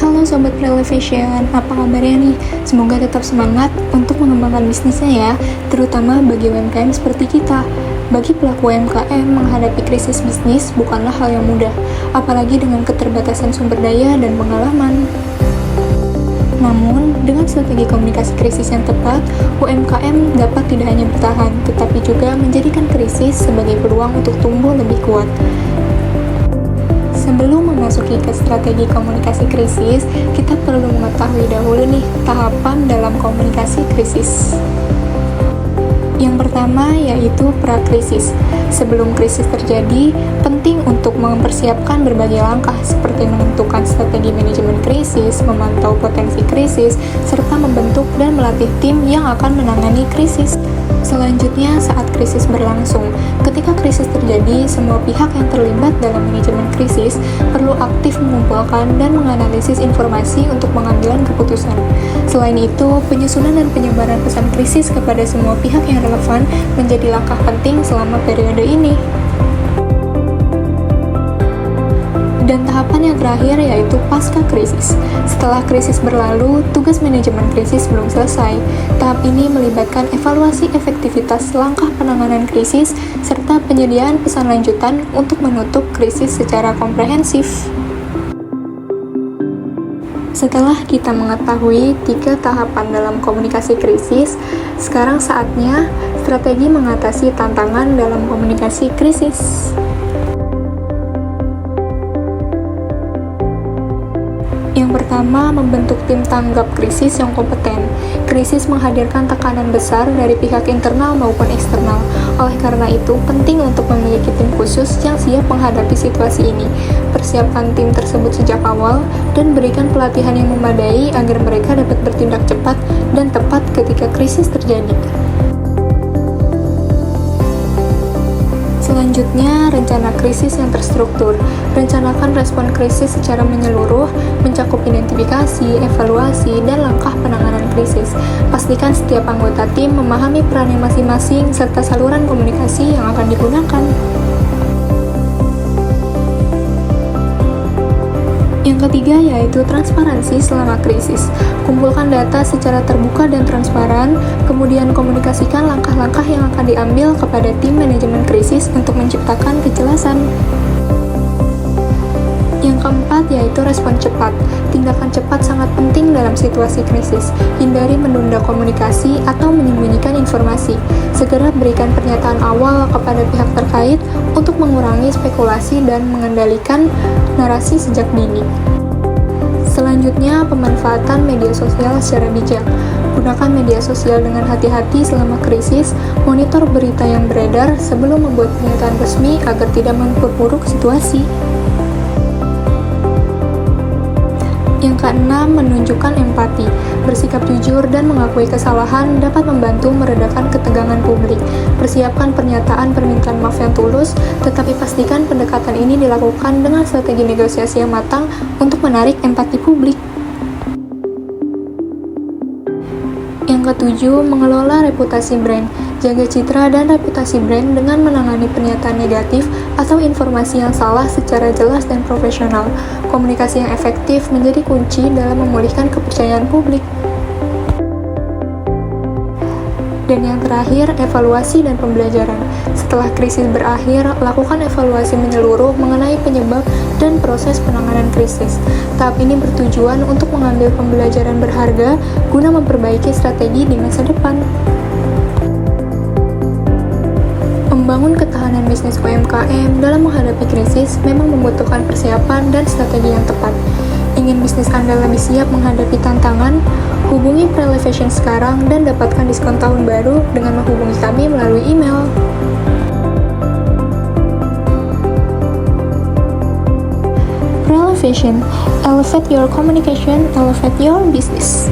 Halo Sobat Relevation, apa kabarnya nih? Semoga tetap semangat untuk mengembangkan bisnisnya ya, terutama bagi UMKM seperti kita. Bagi pelaku UMKM, menghadapi krisis bisnis bukanlah hal yang mudah, apalagi dengan keterbatasan sumber daya dan pengalaman. Namun, dengan strategi komunikasi krisis yang tepat, UMKM dapat tidak hanya bertahan, tetapi juga menjadikan krisis sebagai peluang untuk tumbuh lebih kuat. Sebelum memasuki ke strategi komunikasi krisis, kita perlu mengetahui dahulu nih tahapan dalam komunikasi krisis. Yang pertama yaitu prakrisis. Sebelum krisis terjadi, penting untuk mempersiapkan berbagai langkah seperti menentukan strategi manajemen krisis, memantau potensi krisis, serta membentuk dan melatih tim yang akan menangani krisis. Selanjutnya, saat krisis berlangsung, ketika krisis terjadi, semua pihak yang terlibat dalam manajemen krisis perlu aktif mengumpulkan dan menganalisis informasi untuk pengambilan keputusan. Selain itu, penyusunan dan penyebaran pesan krisis kepada semua pihak yang relevan menjadi langkah penting selama periode ini. Dan tahapan yang terakhir yaitu pasca krisis. Setelah krisis berlalu, tugas manajemen krisis belum selesai. Tahap ini melibatkan evaluasi efektivitas langkah penanganan krisis serta penyediaan pesan lanjutan untuk menutup krisis secara komprehensif. Setelah kita mengetahui 3 tahapan dalam komunikasi krisis, sekarang saatnya strategi mengatasi tantangan dalam komunikasi krisis. Yang pertama, membentuk tim tanggap krisis yang kompeten. Krisis menghadirkan tekanan besar dari pihak internal maupun eksternal. Oleh karena itu, penting untuk memiliki tim khusus yang siap menghadapi situasi ini. Persiapkan tim tersebut sejak awal dan berikan pelatihan yang memadai agar mereka dapat bertindak cepat dan tepat ketika krisis terjadi. Selanjutnya, rencana krisis yang terstruktur. Rencanakan respon krisis secara menyeluruh, mencakup identifikasi, evaluasi, dan langkah penanganan krisis. Pastikan setiap anggota tim memahami perannya masing-masing serta saluran komunikasi yang akan digunakan. Yang ketiga yaitu transparansi selama krisis. Kumpulkan data secara terbuka dan transparan, kemudian komunikasikan langkah-langkah yang akan diambil kepada tim manajemen krisis untuk menciptakan kejelasan. Yang keempat yaitu respon cepat. Tindakan cepat sangat penting dalam situasi krisis. Hindari menunda komunikasi atau menyembunyikan informasi. Segera berikan pernyataan awal kepada pihak terkait untuk mengurangi spekulasi dan mengendalikan narasi sejak dini. Selanjutnya, pemanfaatan media sosial secara bijak. Gunakan media sosial dengan hati-hati selama krisis, monitor berita yang beredar sebelum membuat pernyataan resmi agar tidak memperburuk situasi. Yang keenam, menunjukkan empati. Bersikap jujur dan mengakui kesalahan dapat membantu meredakan ketegangan publik. Persiapkan pernyataan permintaan maaf yang tulus, tetapi pastikan pendekatan ini dilakukan dengan strategi negosiasi yang matang untuk menarik empati publik. Yang ketujuh, mengelola reputasi brand. Jaga citra dan reputasi brand dengan menangani pernyataan negatif atau informasi yang salah secara jelas dan profesional. Komunikasi yang efektif menjadi kunci dalam memulihkan kepercayaan publik. Dan yang terakhir, evaluasi dan pembelajaran. Setelah krisis berakhir, lakukan evaluasi menyeluruh mengenai penyebab dan proses penanganan krisis. Tahap ini bertujuan untuk mengambil pembelajaran berharga guna memperbaiki strategi di masa depan. Membangun ketahanan bisnis UMKM dalam menghadapi krisis memang membutuhkan persiapan dan strategi yang tepat. Ingin bisnis Anda lebih siap menghadapi tantangan? Hubungi Prelevation sekarang dan dapatkan diskon tahun baru dengan menghubungi kami melalui email. Prelevation, elevate your communication, elevate your business.